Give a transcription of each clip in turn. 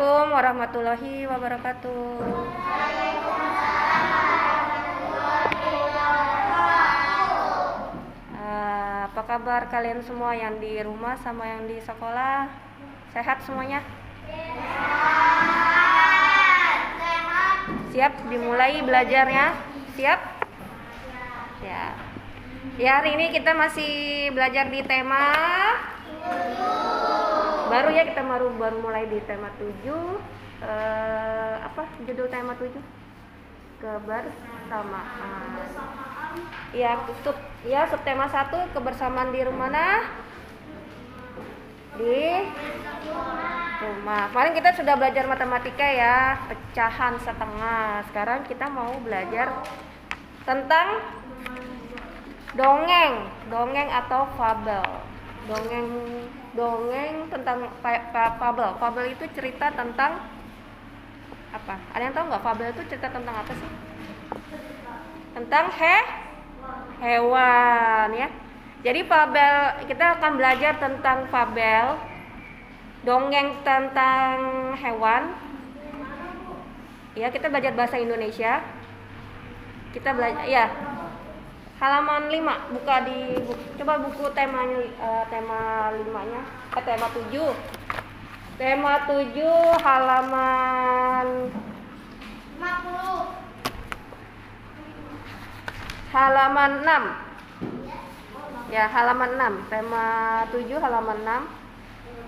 Assalamualaikum warahmatullahi wabarakatuh. Apa kabar kalian semua yang di rumah sama yang di sekolah? Sehat semuanya? Siap dimulai belajarnya? Siap? Ya. Ya, hari ini kita masih belajar di tema baru ya, kita baru mulai di tema 7. Apa judul tema 7? Kebersamaan. Ya, subtema 1 kebersamaan di rumah mana? Di rumah. Kemarin kita sudah belajar matematika ya, pecahan setengah. Sekarang kita mau belajar tentang dongeng atau fabel. Dongeng tentang fabel. Fabel itu cerita tentang apa? Ada yang tahu nggak fabel itu cerita tentang apa sih? Tentang hewan ya. Jadi fabel, kita akan belajar tentang fabel, dongeng tentang hewan. Ya, kita belajar bahasa Indonesia. Kita belajar ya. Halaman 5, buka di coba buku temanya, tema 5-nya, tema 7. Tema 7 halaman 50. Halaman 6. Ya, halaman 6. Tema 7 halaman 6.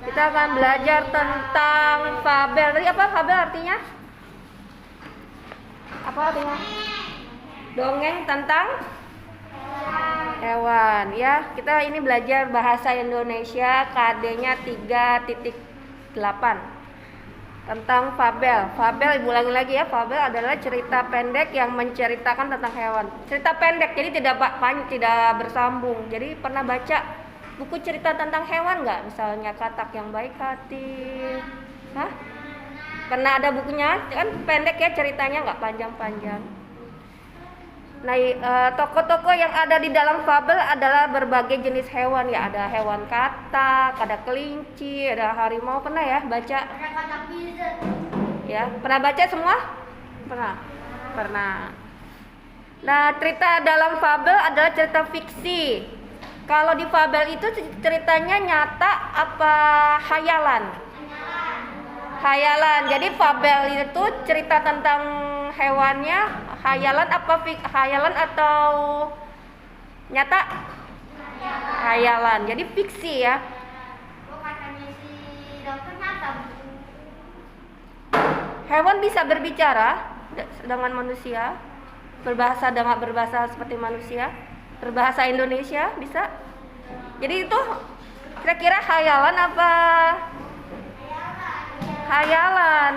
Kita akan belajar tentang fabel. Tadi apa fabel artinya? Apa artinya? Dongeng tentang hewan ya. Kita ini belajar bahasa Indonesia KD-nya 3.8 tentang fabel. Fabel, ulangi lagi ya, fabel adalah cerita pendek yang menceritakan tentang hewan. Cerita pendek, jadi tidak bersambung. Jadi pernah baca buku cerita tentang hewan nggak? Misalnya Katak yang Baik Hati. Hah? Pernah ada bukunya? Kan pendek ya ceritanya, nggak panjang-panjang. Nah, tokoh-tokoh yang ada di dalam fabel adalah berbagai jenis hewan ya. Ada hewan katak, ada kelinci, ada harimau. Pernah ya baca? Ya, pernah baca semua? Pernah. Nah, cerita dalam fabel adalah cerita fiksi. Kalau di fabel itu ceritanya nyata apa hayalan? Hayalan. Jadi fabel itu cerita tentang hewannya hayalan atau nyata? Hayalan. Jadi fiksi ya. Hewan bisa berbicara dengan manusia, berbahasa seperti manusia, berbahasa Indonesia bisa. Jadi itu kira-kira hayalan apa? Hayalan.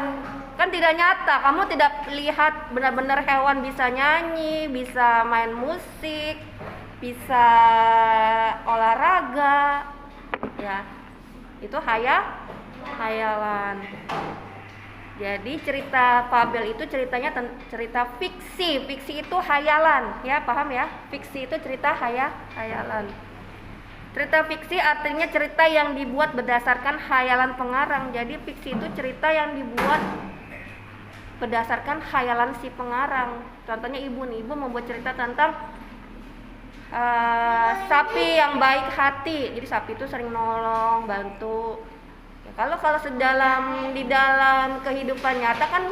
Kan tidak nyata, kamu tidak lihat benar-benar hewan bisa nyanyi, bisa main musik, bisa olahraga ya, itu hayalan. Jadi cerita fabel itu ceritanya cerita fiksi. Fiksi itu hayalan ya, paham ya? Fiksi itu cerita hayalan. Cerita fiksi artinya cerita yang dibuat berdasarkan hayalan pengarang. Jadi fiksi itu cerita yang dibuat berdasarkan hayalan si pengarang. Contohnya ibu membuat cerita tentang sapi yang baik hati. Jadi sapi itu sering nolong, bantu. Ya, kalau di dalam kehidupan nyata kan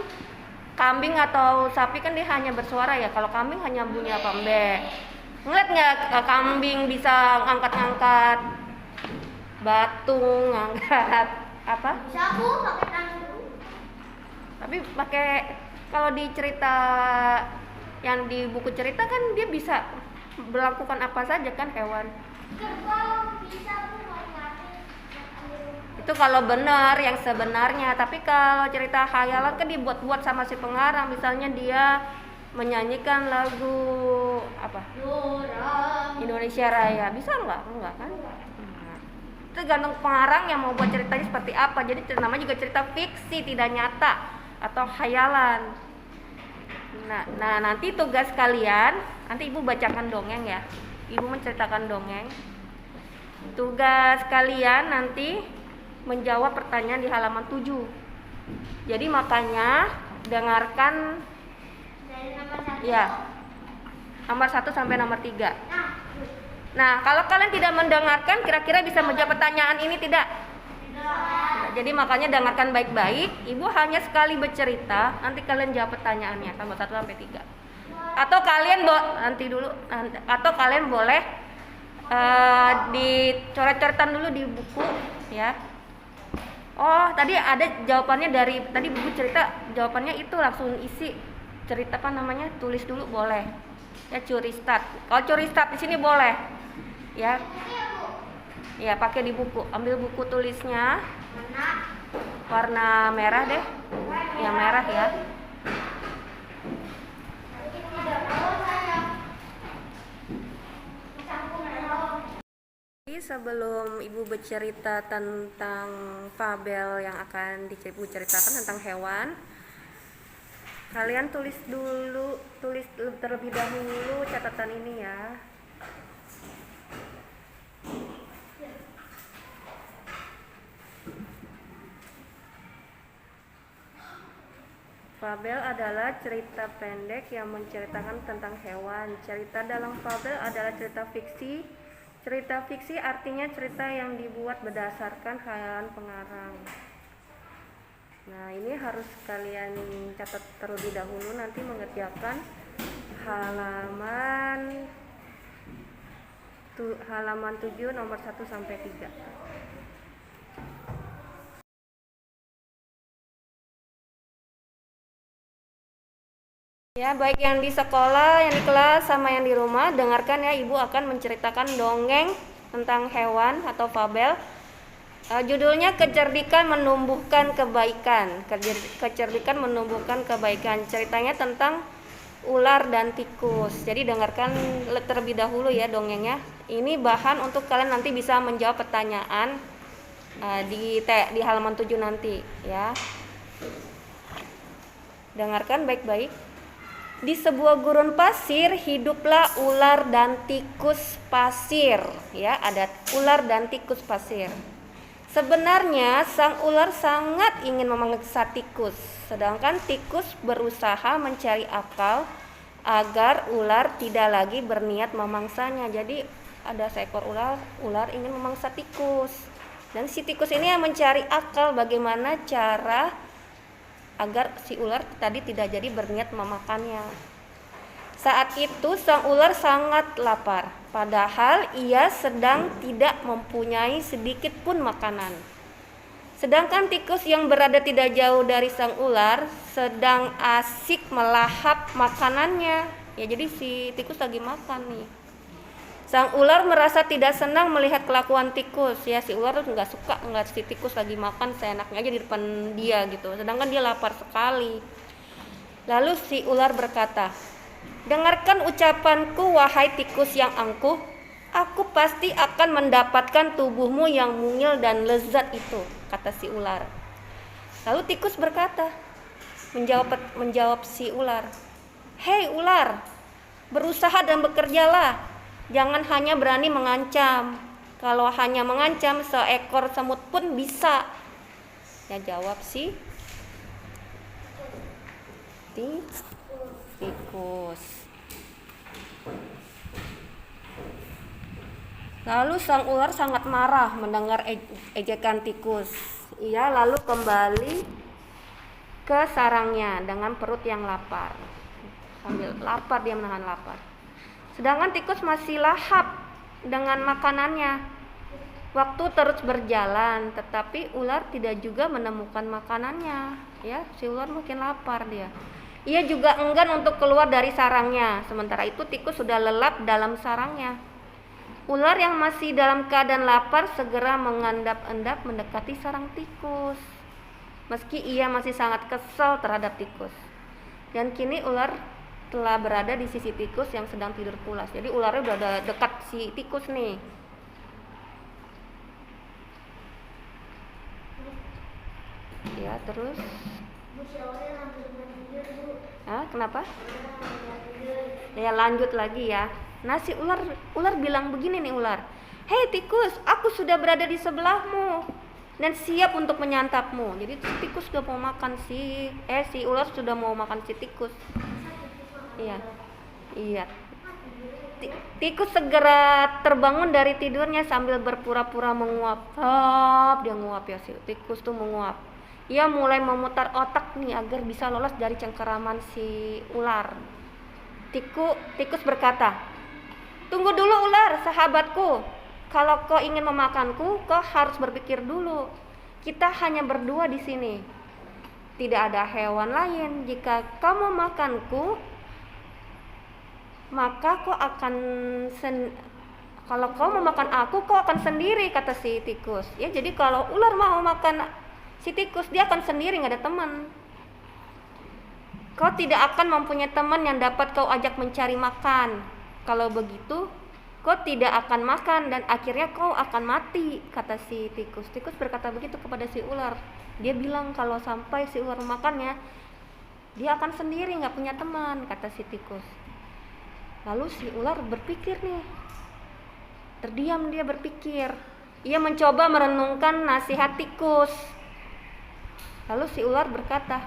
kambing atau sapi kan dia hanya bersuara ya. Kalau kambing hanya bunyi apa mbe. Ngeliat nggak kambing bisa ngangkat-ngangkat batu, ngangkat apa? Sapu pakai tangan. Tapi kalau di cerita yang di buku cerita kan dia bisa melakukan apa saja kan hewan. Kerbau bisa Itu kalau benar yang sebenarnya. Tapi kalau cerita khayalan kan dibuat-buat sama si pengarang. Misalnya dia menyanyikan lagu apa? Indonesia Raya. Bisa enggak kan? Itu tergantung pengarang yang mau buat ceritanya seperti apa. Jadi namanya juga cerita fiksi, tidak nyata atau khayalan. Nah, nanti tugas kalian, nanti ibu bacakan dongeng ya. Ibu menceritakan dongeng. Tugas kalian nanti menjawab pertanyaan di halaman 7. Jadi makanya dengarkan Dari nomor 1. ya nomor 1 sampai nomor 3. Nah, Nah, kalau kalian tidak mendengarkan, kira-kira bisa menjawab pertanyaan ini tidak? tidak. Jadi makanya dengarkan baik-baik. Ibu hanya sekali bercerita, nanti kalian jawab pertanyaannya nomor 1 sampai 3. Atau kalian atau kalian boleh dicoret-coretan dulu di buku ya. Oh, tadi ada jawabannya dari tadi buku cerita, jawabannya itu langsung isi cerita apa namanya? Tulis dulu boleh. Ya curi start. Kalau curi start di sini boleh. Ya. Ya, pakai di buku. Ambil buku tulisnya Mana? warna merah deh. Yang merah ya. Tidak tahu saya. Campur tahu. Jadi sebelum Ibu bercerita tentang fabel yang akan Ibu ceritakan tentang hewan, kalian tulis terlebih dahulu catatan ini ya. Fabel adalah cerita pendek yang menceritakan tentang hewan. Cerita dalam fabel adalah cerita fiksi. Cerita fiksi artinya cerita yang dibuat berdasarkan khayalan pengarang. Nah, ini harus kalian catat terlebih dahulu, nanti mengerjakan halaman 7 nomor 1 sampai 3. Ya, baik yang di sekolah, yang di kelas, sama yang di rumah, dengarkan ya, Ibu akan menceritakan dongeng tentang hewan atau fabel. Judulnya Kecerdikan Menumbuhkan Kebaikan. Kecerdikan menumbuhkan kebaikan. Ceritanya tentang ular dan tikus. Jadi dengarkan terlebih dahulu ya dongengnya. Ini bahan untuk kalian nanti bisa menjawab pertanyaan di halaman 7 nanti ya. Dengarkan baik-baik. Di sebuah gurun pasir hiduplah ular dan tikus pasir. Ya, ada ular dan tikus pasir. Sebenarnya sang ular sangat ingin memangsa tikus, sedangkan tikus berusaha mencari akal agar ular tidak lagi berniat memangsanya. Jadi ada seekor ular ingin memangsa tikus, dan si tikus ini yang mencari akal bagaimana cara agar si ular tadi tidak jadi berniat memakannya. Saat itu sang ular sangat lapar, padahal ia sedang tidak mempunyai sedikit pun makanan. Sedangkan tikus yang berada tidak jauh dari sang ular sedang asik melahap makanannya. Ya, jadi si tikus lagi makan nih. Sang ular merasa tidak senang melihat kelakuan tikus. Ya, si ular tuh nggak suka ngeliat si tikus lagi makan seenaknya aja di depan dia gitu. Sedangkan dia lapar sekali. Lalu si ular berkata, "Dengarkan ucapanku, wahai tikus yang angkuh. Aku pasti akan mendapatkan tubuhmu yang mungil dan lezat itu," kata si ular. Lalu tikus berkata, menjawab si ular, "Hei ular, berusaha dan bekerjalah. Jangan hanya berani mengancam. Kalau hanya mengancam, seekor semut pun bisa." Ya, jawab si tikus. Lalu sang ular sangat marah mendengar ejekan tikus. Ia lalu kembali ke sarangnya dengan perut yang lapar. Sambil lapar, dia menahan lapar. Sedangkan tikus masih lahap dengan makanannya. Waktu terus berjalan, tetapi ular tidak juga menemukan makanannya. Ya, si ular makin lapar dia. Ia juga enggan untuk keluar dari sarangnya. Sementara itu tikus sudah lelap dalam sarangnya. Ular yang masih dalam keadaan lapar segera mengandap-andap mendekati sarang tikus. Meski ia masih sangat kesal terhadap tikus. Dan kini ular telah berada di sisi tikus yang sedang tidur pulas. Jadi ularnya berada dekat si tikus nih. Ya, terus kenapa? Ya, lanjut lagi ya. Nah, si ular bilang begini nih ular. "Hei tikus, aku sudah berada di sebelahmu. dan siap untuk menyantapmu. Jadi tikus sudah mau makan si ular sudah mau makan si tikus. Iya. Iya. Tikus segera terbangun dari tidurnya sambil berpura-pura menguap. Dia nguap ya, si tikus tuh menguap. Ia mulai memutar otak nih agar bisa lolos dari cengkeraman si ular. Tikus berkata, "Tunggu dulu ular, sahabatku. Kalau kau ingin memakanku, kau harus berpikir dulu. Kita hanya berdua di sini. Tidak ada hewan lain. Jika kau memakanku, maka kau akan kalau kau memakan aku, kau akan sendiri," kata si tikus. Ya, jadi kalau ular mau makan si tikus, dia akan sendiri, nggak ada teman. Kau tidak akan mempunyai teman yang dapat kau ajak mencari makan. Kalau begitu, kau tidak akan makan dan akhirnya kau akan mati, kata si tikus. Tikus berkata begitu kepada si ular. Dia bilang kalau sampai si ular makannya, dia akan sendiri, nggak punya teman, kata si tikus. Lalu si ular berpikir nih, terdiam dia berpikir. Ia mencoba merenungkan nasihat tikus. Lalu si ular berkata,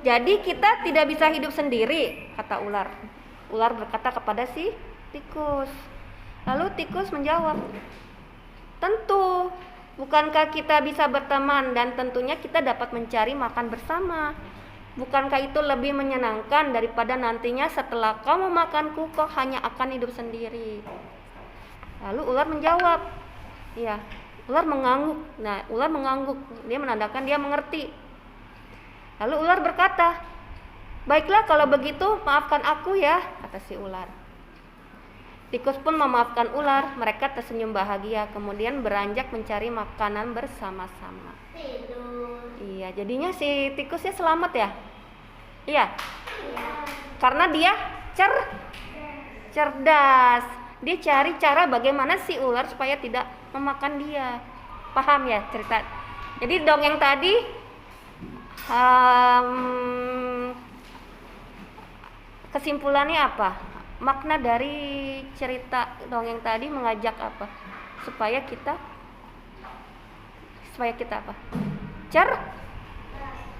"Jadi kita tidak bisa hidup sendiri," kata ular. Ular berkata kepada si tikus. Lalu tikus menjawab, "Tentu, bukankah kita bisa berteman dan tentunya kita dapat mencari makan bersama? Bukankah itu lebih menyenangkan daripada nantinya setelah kau memakanku, kau hanya akan hidup sendiri?" Lalu ular menjawab, "Iya." Ular mengangguk. Nah, ular mengangguk. Dia menandakan dia mengerti. Lalu ular berkata, "Baiklah kalau begitu, maafkan aku ya," kata si ular. Tikus pun memaafkan ular. Mereka tersenyum bahagia, kemudian beranjak mencari makanan bersama-sama. Tidur. Iya, jadinya si tikusnya selamat ya? Iya. Iya. Karena dia cerdas. Dia cari cara bagaimana si ular supaya tidak memakan dia. Paham ya cerita? Jadi dongeng tadi kesimpulannya apa? Makna dari cerita dongeng tadi mengajak apa? Supaya kita apa?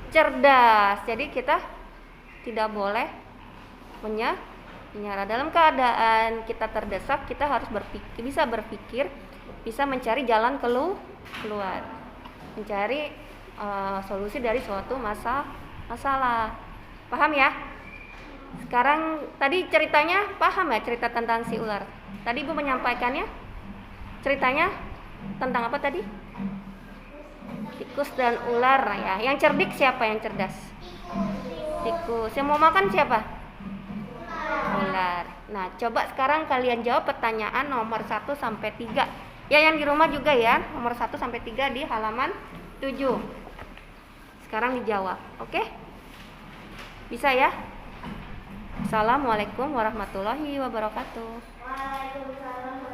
Cerdas. Jadi kita tidak boleh menyerah. Dalam keadaan kita terdesak, kita harus bisa berpikir, bisa mencari jalan keluar, mencari solusi dari suatu masalah. Paham ya? Sekarang tadi ceritanya paham ya, cerita tentang si ular? Tadi Ibu menyampaikannya. Ceritanya tentang apa tadi? Tikus dan ular ya. Yang cerdik siapa, yang cerdas? Tikus. Yang mau makan siapa? Ular. Nah, coba sekarang kalian jawab pertanyaan nomor 1 sampai 3. Ya, yang di rumah juga ya. Nomor 1 sampai 3 di halaman 7. Sekarang dijawab. Oke? Bisa ya? Assalamualaikum warahmatullahi wabarakatuh. Waalaikumsalam.